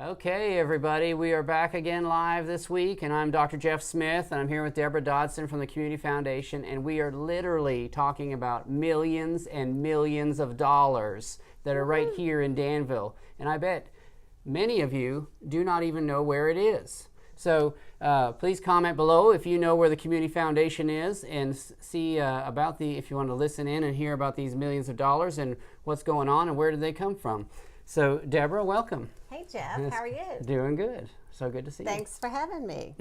Okay, everybody, we are back again live this week, and I'm Dr. Jeff Smith, and I'm here with Debra Dodson from the Community Foundation, and we are literally talking about millions and millions of dollars that are right here in Danville, and I bet many of you do not even know where it is. So please comment below if you know where the Community Foundation is, and see about if you want to listen in and hear about these millions of dollars and what's going on and where did they come from. So, Debra, welcome. Hey, Jeff. How are you? Doing good. So good to see you. Thanks for having me.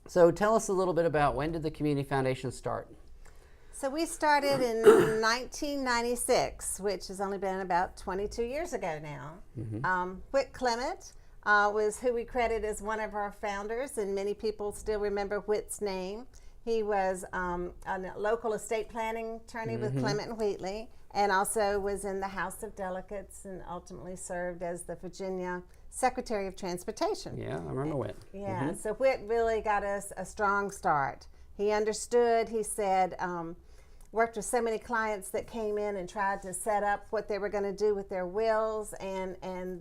So, tell us a little bit about when did the Community Foundation start? So, we started in 1996, which has only been about 22 years ago now. Whit Clement was who we credit as one of our founders, and many people still remember Whit's name. He was a local estate planning attorney with Clement and Wheatley, and also was in the House of Delegates and ultimately served as the Virginia Secretary of Transportation. Yeah, I remember Whit. Yeah, so Whit really got us a strong start. He understood, he said, worked with so many clients that came in and tried to set up what they were going to do with their wills, and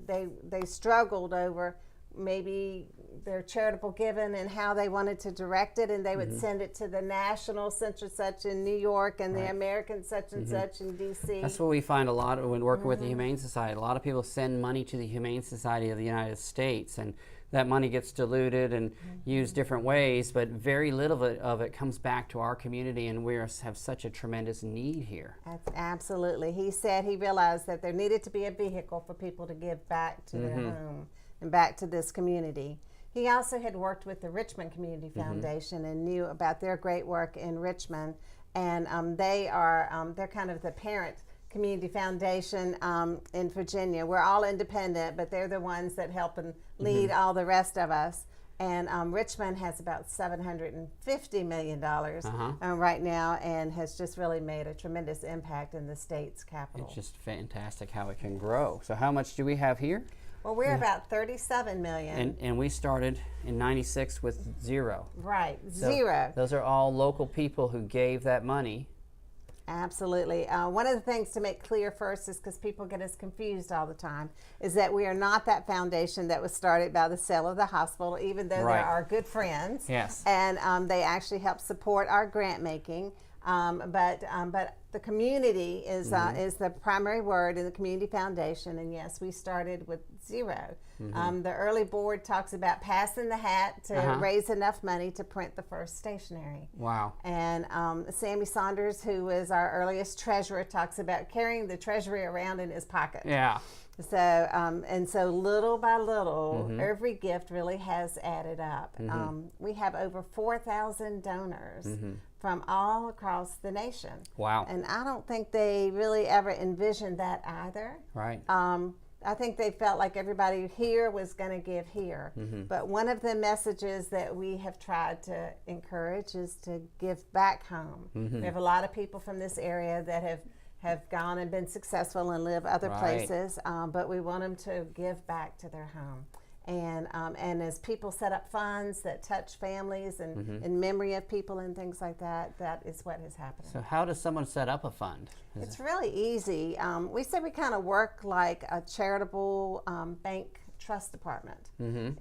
they struggled over maybe their charitable giving and how they wanted to direct it, and they would send it to the national such and such in New York and the American such and such in DC. That's what we find a lot when working with the Humane Society. A lot of people send money to the Humane Society of the United States, and that money gets diluted and used different ways, but very little of it comes back to our community, and we have such a tremendous need here. Absolutely. He said he realized that there needed to be a vehicle for people to give back to their home and back to this community. He also had worked with the Richmond Community Foundation and knew about their great work in Richmond, and they're kind of the parent community foundation in Virginia. We're all independent, but they're the ones that help and lead all the rest of us. And Richmond has about $750 million right now, and has just really made a tremendous impact in the state's capital. It's just fantastic how it can grow. So how much do we have here? Well, we're about 37 million. And we started in 96 with zero. Right, So zero. those are all local people who gave that money. Absolutely. One of the things to make clear first is, because people get us confused all the time, is that we are not that foundation that was started by the sale of the hospital, even though they're our good friends. Yes. And they actually help support our grant making. But the community is the primary word in the Community Foundation, and yes, we started with zero. The early board talks about passing the hat to raise enough money to print the first stationery. Wow. And Sammy Saunders, who was our earliest treasurer, talks about carrying the treasury around in his pocket. Yeah. So and so little by little, every gift really has added up. We have over 4,000 donors from all across the nation. Wow. And I don't think they really ever envisioned that either. Right. I think they felt like everybody here was going to give here. But one of the messages that we have tried to encourage is to give back home. We have a lot of people from this area that have gone and been successful and live other places, but we want them to give back to their home. And as people set up funds that touch families and in memory of people and things like that, that is what has happened. So how does someone set up a fund? It's really easy. We said we kind of work like a charitable bank trust department,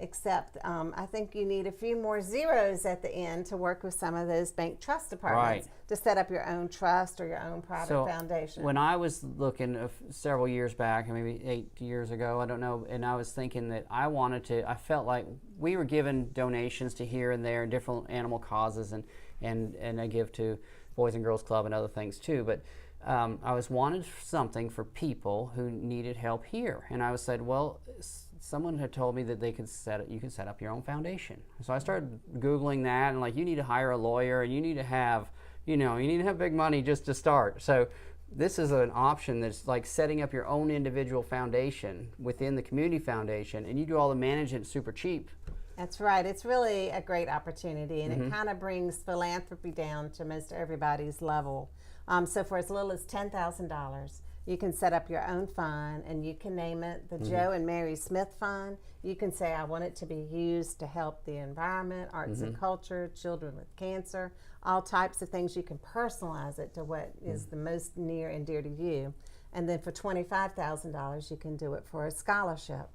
except I think you need a few more zeros at the end to work with some of those bank trust departments to set up your own trust or your own private foundation. When I was looking several years back, maybe 8 years ago, I don't know, and I was thinking that I felt like we were given donations to here and there, different animal causes, and I give to Boys and Girls Club and other things too, but I was wanted something for people who needed help here, and I was said, well, someone had told me that you can set up your own foundation. So I started Googling that, and like, you need to hire a lawyer, and you need to have big money just to start. So this is an option that's like setting up your own individual foundation within the Community Foundation, and you do all the management super cheap. That's right. It's really a great opportunity, and it kind of brings philanthropy down to most everybody's level. So for as little as $10,000, you can set up your own fund, and you can name it the Joe and Mary Smith Fund. You can say, I want it to be used to help the environment, arts and culture, children with cancer, all types of things. You can personalize it to what is the most near and dear to you. And then for $25,000, you can do it for a scholarship.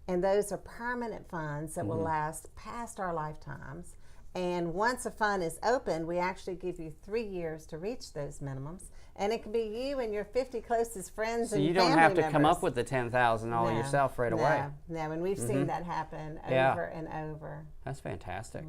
And those are permanent funds that will last past our lifetimes. And once a fund is opened, we actually give you 3 years to reach those minimums. And it can be you and your 50 closest friends and family members. So you don't have to come up with the $10,000 all yourself right away. No, and we've seen that happen over and over. That's fantastic.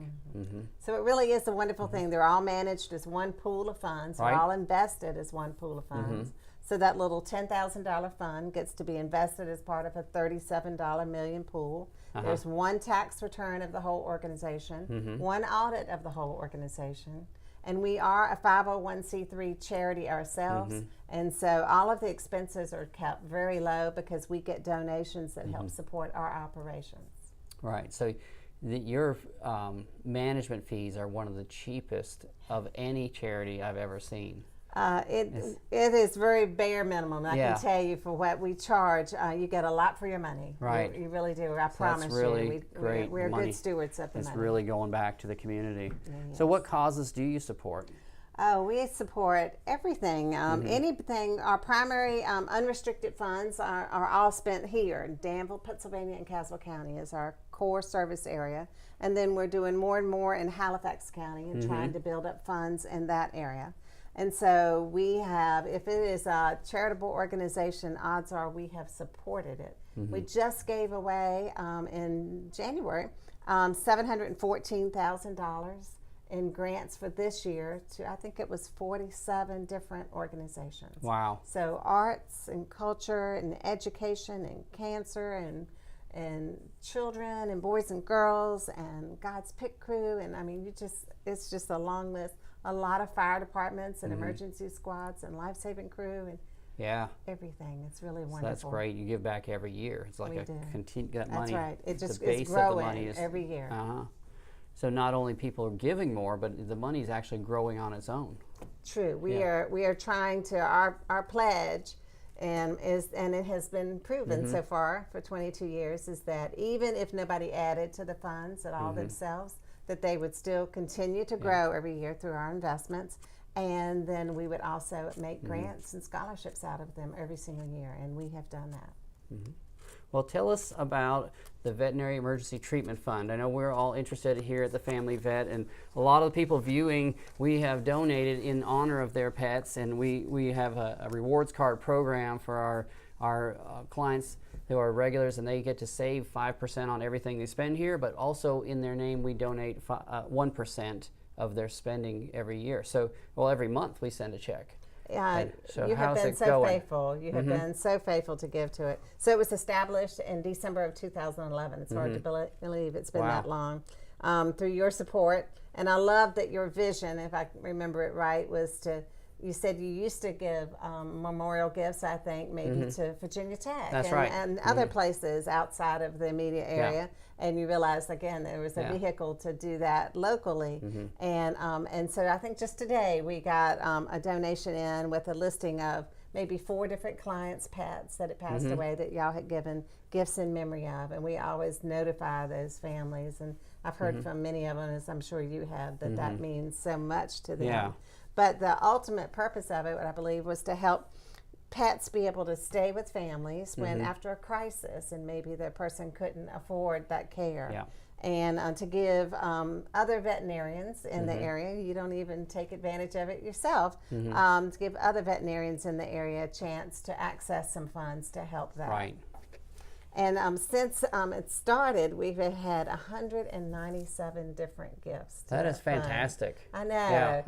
So it really is a wonderful thing. They're all managed as one pool of funds. Right. They're all invested as one pool of funds. So that little $10,000 fund gets to be invested as part of a $37 million pool. There's one tax return of the whole organization, one audit of the whole organization, and we are a 501c3 charity ourselves, and so all of the expenses are kept very low because we get donations that help support our operations. Right. So your management fees are one of the cheapest of any charity I've ever seen. It is very bare minimum. I can tell you for what we charge, you get a lot for your money. Right. You really do. I promise that's really you. great We're money. good stewards of the money. It's really going back to the community. Yes. So what causes do you support? Oh, we support everything. Anything. Our primary unrestricted funds are all spent here. Danville, Pennsylvania, and Caswell County is our core service area. And then we're doing more and more in Halifax County and trying to build up funds in that area. And so we have, if it is a charitable organization, odds are we have supported it. We just gave away in January $714,000 in grants for this year to, I think it was 47 different organizations. Wow. So arts and culture and education and cancer and children and boys and girls and God's Pit Crew, and I mean, it's just a long list. A lot of fire departments and emergency squads and life-saving crew and everything. It's really wonderful. So that's great. You give back every year. It's like that That's money. right. It just the base is growing of the money is, every year. So not only people are giving more, but the money is actually growing on its own. True. We are trying to our pledge. And it has been proven so far for 22 years is that even if nobody added to the funds at all themselves, that they would still continue to grow every year through our investments, and then we would also make grants and scholarships out of them every single year, and we have done that. Well, tell us about the Veterinary Emergency Treatment Fund. I know we're all interested here at the Family Vet, and a lot of the people viewing, we have donated in honor of their pets, and we have a rewards card program for our clients who are regulars, and they get to save 5% on everything they spend here, but also in their name we donate 1% of their spending every year. So, well, every month we send a check. So you have been so going? faithful. You have been so faithful to give to it. So it was established in December of 2011. It's hard to believe it's been that long. Through your support, and I love that your vision, if I remember it right, was to. You said you used to give memorial gifts, I think, maybe to Virginia Tech and other places outside of the immediate area. And you realized, again, there was a vehicle to do that locally. And so I think just today we got a donation in with a listing of maybe 4 different clients' pets that had passed away that y'all had given gifts in memory of. And we always notify those families. And I've heard from many of them, as I'm sure you have, that that means so much to them. Yeah. But the ultimate purpose of it, what I believe, was to help pets be able to stay with families when after a crisis and maybe the person couldn't afford that care. And to give other veterinarians in the area, you don't even take advantage of it yourself, to give other veterinarians in the area a chance to access some funds to help that. Right. And since it started, we've had 197 different gifts. That is fantastic. I know. Yeah,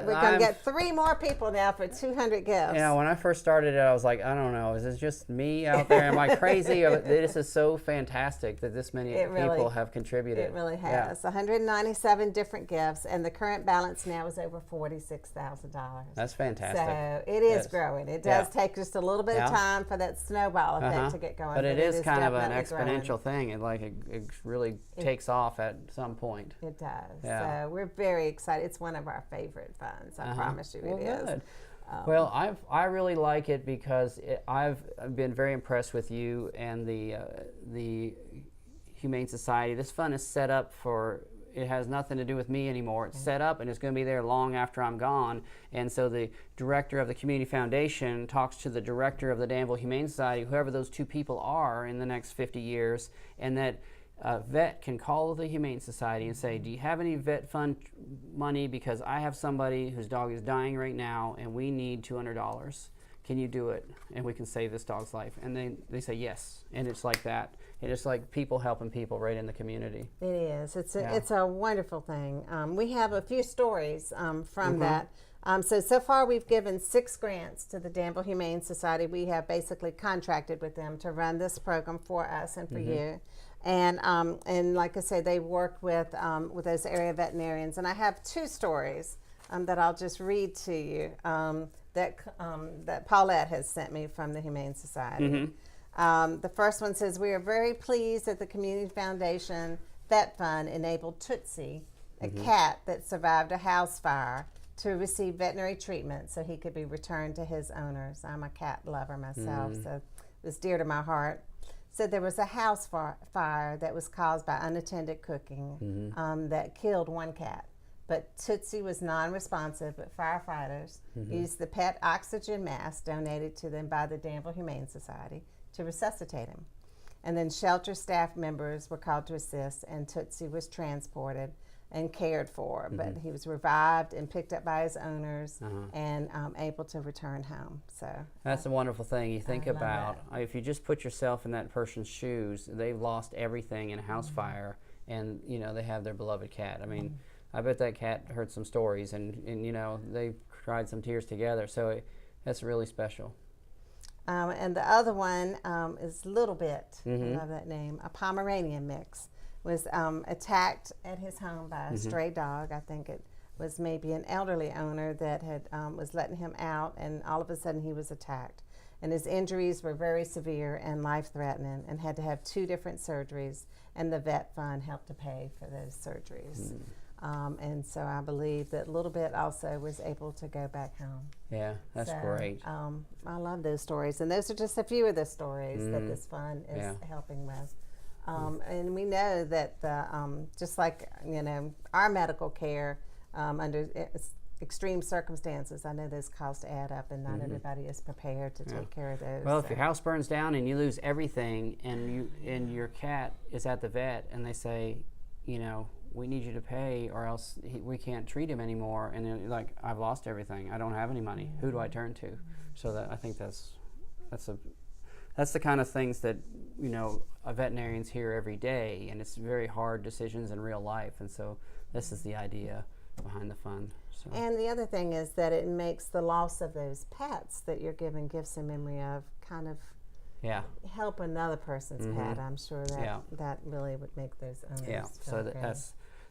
We're going to get 3 more people now for 200 gifts. Yeah, when I first started it, I was like, I don't know, is this just me out there? Am I crazy? This is so fantastic that this many people have contributed. It really has. 197 different gifts, and the current balance now is over $46,000. That's fantastic. So it is growing. It does take just a little bit of time for that snowball effect to get going. But it is kind of an exponential thing. It really takes off at some point. It does. Yeah. So we're very excited. It's one of our favorite funds. I promise you it is. Good. Well, I really like it because I've been very impressed with you and the Humane Society. This fund is set up for it has nothing to do with me anymore. It's set up and it's going to be there long after I'm gone. And so the director of the community foundation talks to the director of the Danville Humane Society, whoever those two people are in the next 50 years, and that vet can call the Humane Society and say, do you have any vet fund money, because I have somebody whose dog is dying right now and we need $200. Can you do it? And we can save this dog's life. And they say yes. And it's like that. And it's like people helping people right in the community. It is. It's a wonderful thing. We have a few stories from that. So far we've given 6 grants to the Danville Humane Society. We have basically contracted with them to run this program for us and for you. And like I say, they work with those area veterinarians. And I have 2 stories that I'll just read to you that Paulette has sent me from the Humane Society. The first one says, we are very pleased that the Community Foundation Vet Fund enabled Tootsie, a cat that survived a house fire, to receive veterinary treatment so he could be returned to his owners. I'm a cat lover myself, so it was dear to my heart. Said there was a house fire that was caused by unattended cooking that killed 1 cat. But Tootsie was non-responsive, but firefighters used the pet oxygen mask donated to them by the Danville Humane Society to resuscitate him. And then shelter staff members were called to assist, and Tootsie was transported and cared for. But he was revived and picked up by his owners and able to return home. So that's a wonderful thing. You think about if you just put yourself in that person's shoes, they've lost everything in a house fire, and you know they have their beloved cat. I mean, I bet that cat heard some stories, and you know they cried some tears together. So that's really special. And the other one is Little Bit. I love that name. A Pomeranian mix was attacked at his home by a stray dog. I think it was maybe an elderly owner that had was letting him out, and all of a sudden he was attacked. And his injuries were very severe and life-threatening, and had to have 2 different surgeries, and the vet fund helped to pay for those surgeries. And so I believe that Little Bit also was able to go back home. Yeah, that's great. I love those stories, and those are just a few of the stories that this fund is helping with. And we know that just like our medical care under extreme circumstances, I know those costs add up, and not everybody is prepared to take care of those. Well, if your house burns down and you lose everything, and your cat is at the vet, and they say, we need you to pay, or else we can't treat him anymore, and then like, I've lost everything. I don't have any money. Who do I turn to? So I think that's the kind of things that veterinarians hear every day, and it's very hard decisions in real life, and so this is the idea behind the fund. So. And the other thing is that it makes the loss of those pets that you're giving gifts in memory of kind of help another person's pet. I'm sure that really would make those owners feel good.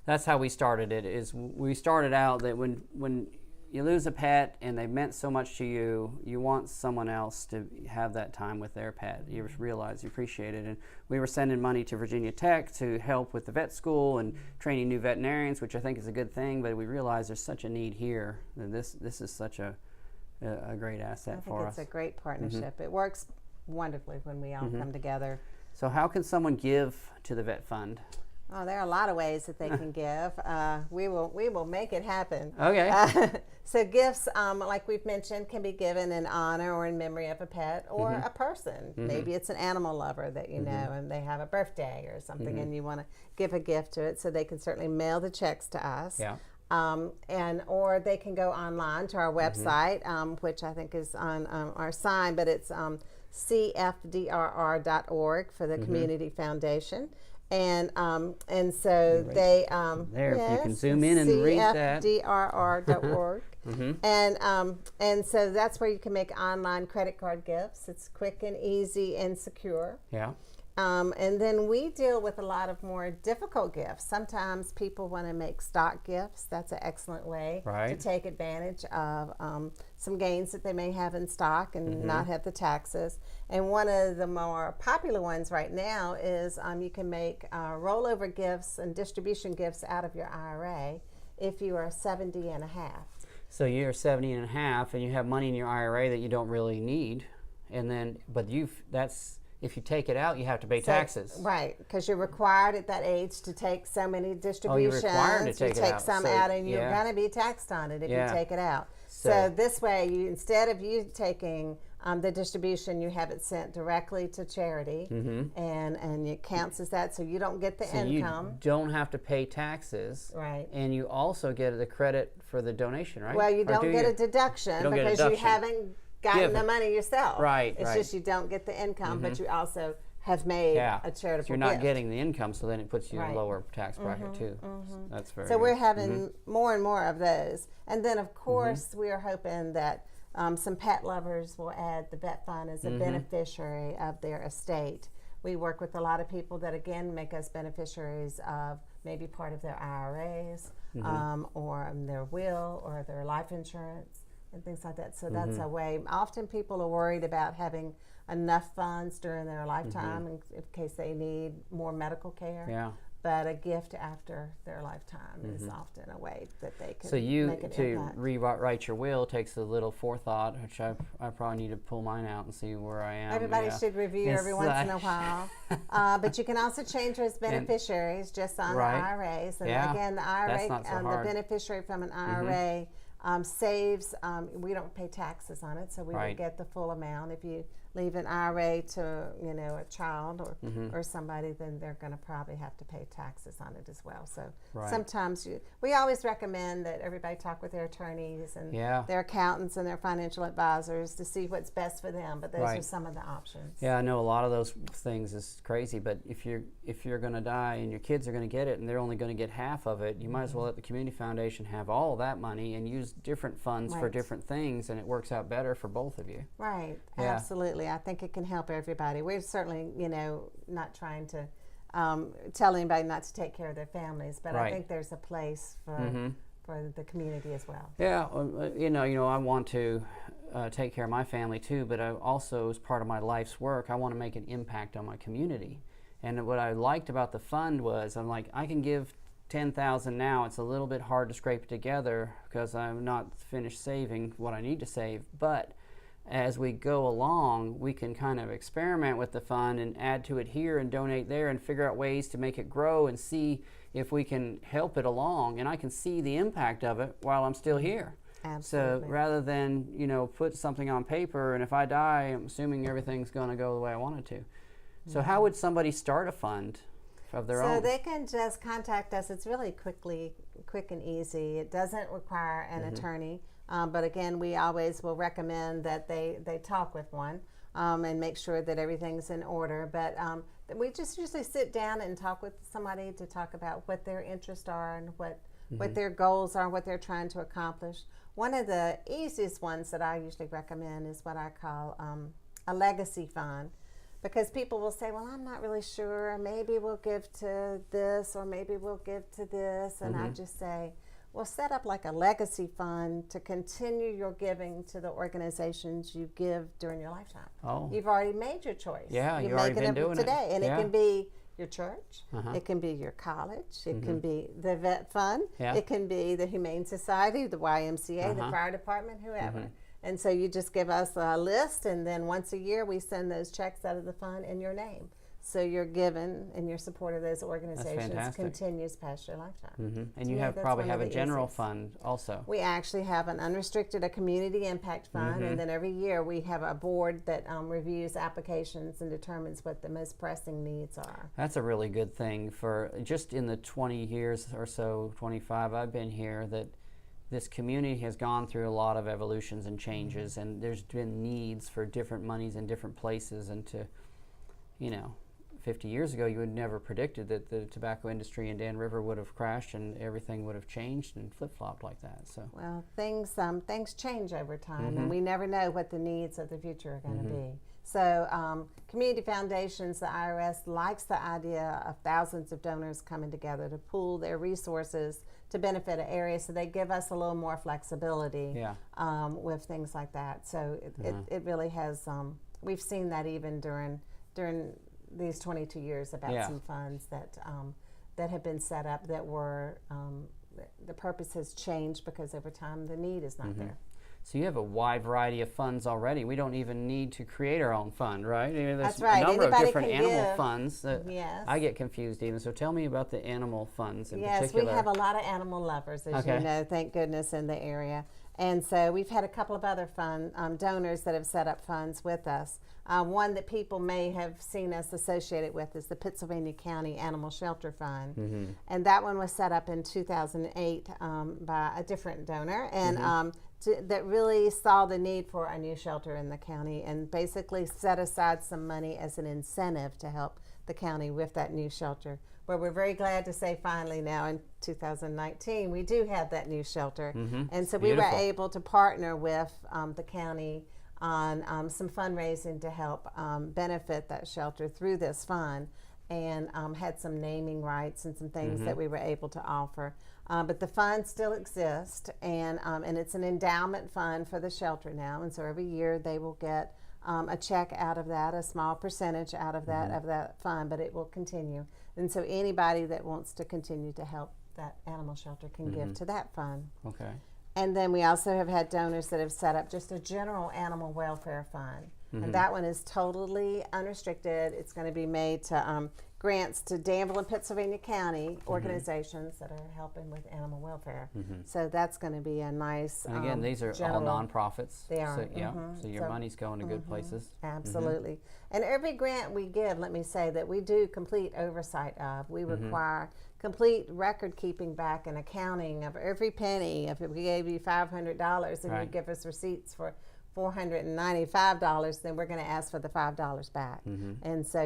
That's how we started it. Is we started out that when you lose a pet and they meant so much to you, you want someone else to have that time with their pet. You realize you appreciate it. And we were sending money to Virginia Tech to help with the vet school and training new veterinarians, which I think is a good thing, but we realize there's such a need here. And this is such a great asset for us. I think it's a great partnership. It works wonderfully when we all come together. So how can someone give to the vet fund? Oh, there are a lot of ways that they can give. We will make it happen. Okay. So gifts, like we've mentioned, can be given in honor or in memory of a pet or a person. Maybe it's an animal lover that you know, and they have a birthday or something, and you want to give a gift to it. So they can certainly mail the checks to us. Yeah. Or they can go online to our website, which I think is on our sign, but it's cfdrr.org for the Community Foundation. And so they there you can zoom in and read that cfdrr.org. And so that's where you can make online credit card gifts. It's quick and easy and secure. Yeah. And then we deal with a lot of more difficult gifts. Sometimes people want to make stock gifts. That's an excellent way to take advantage of some gains that they may have in stock and not have the taxes. And one of the more popular ones right now is you can make rollover gifts and distribution gifts out of your IRA if you are 70 and a half. So you're 70 and a half and you have money in your IRA that you don't really need, and then but if you take it out, you have to pay taxes. Right, because you're required at that age to take so many distributions. Oh, you're required to take it out. You take some out, and you're going to be taxed on it if you take it out. So this way, instead of you taking the distribution, you have it sent directly to charity, and it counts as that, so you don't get the income. You don't have to pay taxes. Right. And you also get the credit for the donation, right? Well, you don't get a deduction because you haven't gotten the money yourself. Right. It's just you don't get the income, but you also have made a charitable gift. You're not getting the income, so then it puts you in a lower tax bracket too. That's very good. We're having more and more of those. And then, of course, we are hoping that some pet lovers will add the vet fund as a beneficiary of their estate. We work with a lot of people that, again, make us beneficiaries of maybe part of their IRAs or their will or their life insurance and things like that. So that's a way. Often people are worried about having enough funds during their lifetime in case they need more medical care. Yeah. But a gift after their lifetime is often a way that they can So you, make an to impact. rewrite your will takes a little forethought, which I probably need to pull mine out and see where I am. Everybody should review every once in a while. But you can also change as beneficiaries just on the IRAs. And again, the IRA, the beneficiary from an IRA saves, we don't pay taxes on it, so we would get the full amount. If you leave an IRA to a child or somebody, then they're going to probably have to pay taxes on it as well. So sometimes we always recommend that everybody talk with their attorneys and their accountants and their financial advisors to see what's best for them. But those are some of the options. Yeah, I know a lot of those things is crazy, but if you're going to die and your kids are going to get it and they're only going to get half of it, you might as well let the community foundation have all of that money and use different funds for different things, and it works out better for both of you. Right. Absolutely. I think it can help everybody. We're certainly, not trying to tell anybody not to take care of their families, but I think there's a place for the community as well. Yeah, I want to take care of my family too, but I also, as part of my life's work, I want to make an impact on my community. And what I liked about the fund was, I'm like, I can give $10,000 now. It's a little bit hard to scrape it together because I'm not finished saving what I need to save, but as we go along, we can kind of experiment with the fund and add to it here and donate there and figure out ways to make it grow and see if we can help it along. And I can see the impact of it while I'm still here. Absolutely. So rather than, put something on paper and if I die, I'm assuming everything's going to go the way I want it to. So how would somebody start a fund of their own? So they can just contact us. It's really quick and easy. It doesn't require an attorney. But again, we always will recommend that they talk with one and make sure that everything's in order. But we just usually sit down and talk with somebody to talk about what their interests are and what their goals are, what they're trying to accomplish. One of the easiest ones that I usually recommend is what I call a legacy fund. Because people will say, well, I'm not really sure. Maybe we'll give to this or maybe we'll give to this. And I just say, well, set up like a legacy fund to continue your giving to the organizations you give during your lifetime. Oh. You've already made your choice. Yeah, you've already been doing today. it. And it can be your church. It can be your college. It can be the vet fund. It can be the Humane Society, the YMCA, the fire department, whoever. And so you just give us a list, and then once a year we send those checks out of the fund in your name. So your giving and your support of those organizations continues past your lifetime. And you probably have a general fund also. We actually have an unrestricted, a community impact fund, and then every year we have a board that reviews applications and determines what the most pressing needs are. That's a really good thing for just in the 20 years or so, 25 I've been here, that this community has gone through a lot of evolutions and changes, and there's been needs for different monies in different places. And 50 years ago, you would never predicted that the tobacco industry in Dan River would have crashed and everything would have changed and flip-flopped like that. So well, things change over time, and we never know what the needs of the future are going to be. So community foundations, the IRS likes the idea of thousands of donors coming together to pool their resources to benefit an area, so they give us a little more flexibility with things like that. So it really has, we've seen that even during these 22 years about some funds that have been set up that were, the purpose has changed because over time the need is not there. So you have a wide variety of funds already. We don't even need to create our own fund, right? There's That's right. a number Anybody of different can animal give. funds. Yes. I get confused even. So tell me about the animal funds in Yes, particular. we have a lot of animal lovers, as you know, thank goodness, in the area. And so we've had a couple of other donors that have set up funds with us. One that people may have seen us associated with is the Pennsylvania County Animal Shelter Fund. And that one was set up in 2008 by a different donor. And that really saw the need for a new shelter in the county and basically set aside some money as an incentive to help the county with that new shelter. But we're very glad to say finally now in 2019 we do have that new shelter. And so we were able to partner with the county on some fundraising to help benefit that shelter through this fund, and had some naming rights and some things that we were able to offer. But the fund still exists, and it's an endowment fund for the shelter now, and so every year they will get a check out of that, a small percentage out of that fund, but it will continue. And so anybody that wants to continue to help that animal shelter can give to that fund. Okay. And then we also have had donors that have set up just a general animal welfare fund. And that one is totally unrestricted. It's going to be made to grants to Danville and Pennsylvania County organizations that are helping with animal welfare. So that's going to be a nice. And again, these are all nonprofits. They are. So, yeah. So your money's going to good places. Absolutely. And every grant we give, let me say that we do complete oversight of. We require complete record keeping back and accounting of every penny. If we gave you $500 and you give us receipts for $495, then we're going to ask for the $5 back. And so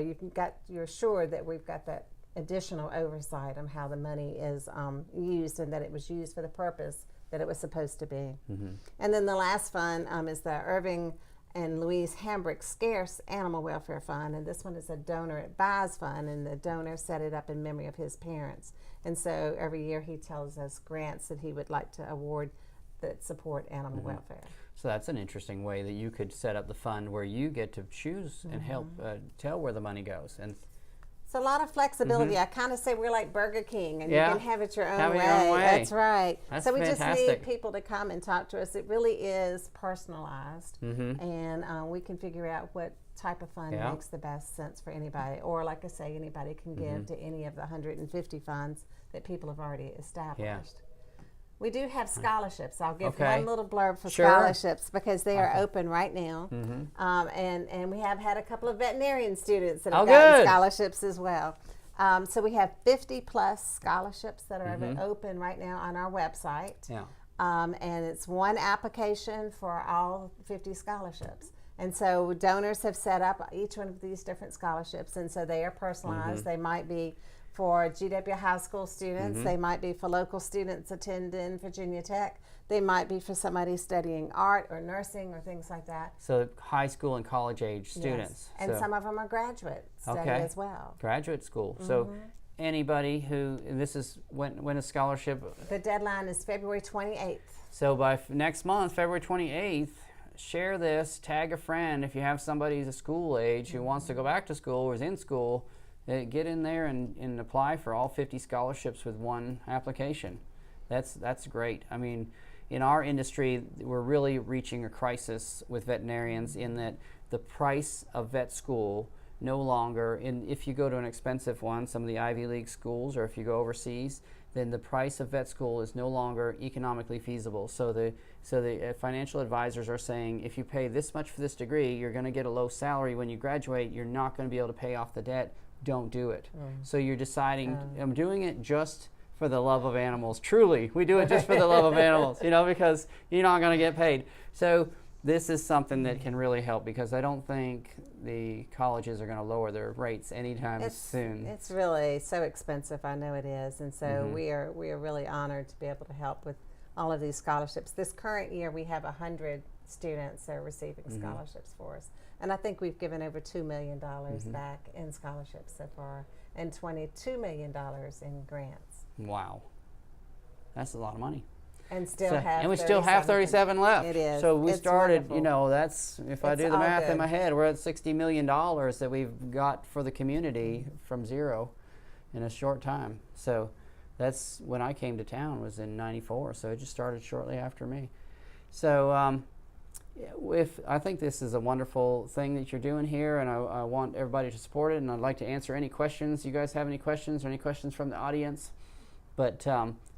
you're sure that we've got that additional oversight on how the money is used, and that it was used for the purpose that it was supposed to be. And then the last fund is the Irving and Louise Hambrick Scarce Animal Welfare Fund, and this one is a donor advised fund, and the donor set it up in memory of his parents. And so every year he tells us grants that he would like to award that support animal welfare. So that's an interesting way that you could set up the fund where you get to choose and help tell where the money goes. And it's a lot of flexibility. I kind of say we're like Burger King, and you can have it your own way. Your own way. That's right. That's so we fantastic. just need people to come and talk to us. It really is personalized, and we can figure out what type of fund makes the best sense for anybody. Or like I say, anybody can give to any of the 150 funds that people have already established. We do have scholarships. I'll give one little blurb for scholarships because they are open right now. And we have had a couple of veterinarian students that have gotten scholarships as well. So we have 50 plus scholarships that are open right now on our website. And it's one application for all 50 scholarships. And so donors have set up each one of these different scholarships, and so they are personalized. They might be for GW high school students. They might be for local students attending Virginia Tech. They might be for somebody studying art or nursing or things like that. So high school and college age students. And some of them are graduate study as well. Graduate school. So anybody who, this is when a scholarship. The deadline is February 28th. So by next month, February 28th, share this, tag a friend. If you have somebody who's a school age who wants to go back to school or is in school, get in there and apply for all 50 scholarships with one application. That's great. I mean, in our industry, we're really reaching a crisis with veterinarians in that the price of vet school no longer, if you go to an expensive one, some of the Ivy League schools, or if you go overseas, then the price of vet school is no longer economically feasible. So the financial advisors are saying, if you pay this much for this degree, you're going to get a low salary when you graduate. You're not going to be able to pay off the debt. Don't do it. So you're deciding, I'm doing it just for the love of animals. Truly, we do it just for the love of animals, because you're not going to get paid. So this is something that can really help, because I don't think the colleges are going to lower their rates anytime soon. It's really so expensive. I know it is, and so we are really honored to be able to help with all of these scholarships. This current year, we have 100 students that are receiving scholarships for us, and I think we've given over $2 million back in scholarships so far, and $22 million in grants. Wow, that's a lot of money. And still have and we still have 37 left. It is. So we started, wonderful. That's, if I do the math in my head, we're at $60 million that we've got for the community from zero in a short time. So that's when I came to town, was in '94. So it just started shortly after me. So if I think this is a wonderful thing that you're doing here, and I want everybody to support it, and I'd like to answer any questions. You guys have any questions or any questions from the audience? But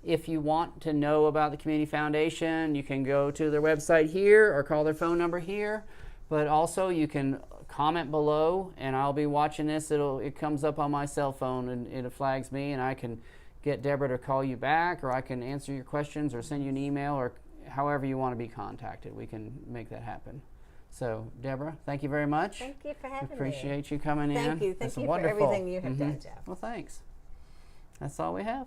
if you want to know about the Community Foundation, you can go to their website here or call their phone number here. But also you can comment below, and I'll be watching this. It comes up on my cell phone, and it flags me, and I can get Deborah to call you back, or I can answer your questions or send you an email, or however you want to be contacted. We can make that happen. So, Deborah, thank you very much. Thank you for having me. Appreciate you coming in. Thank you. Thank That's you wonderful. for everything you have done, Jeff. Well, thanks. That's all we have.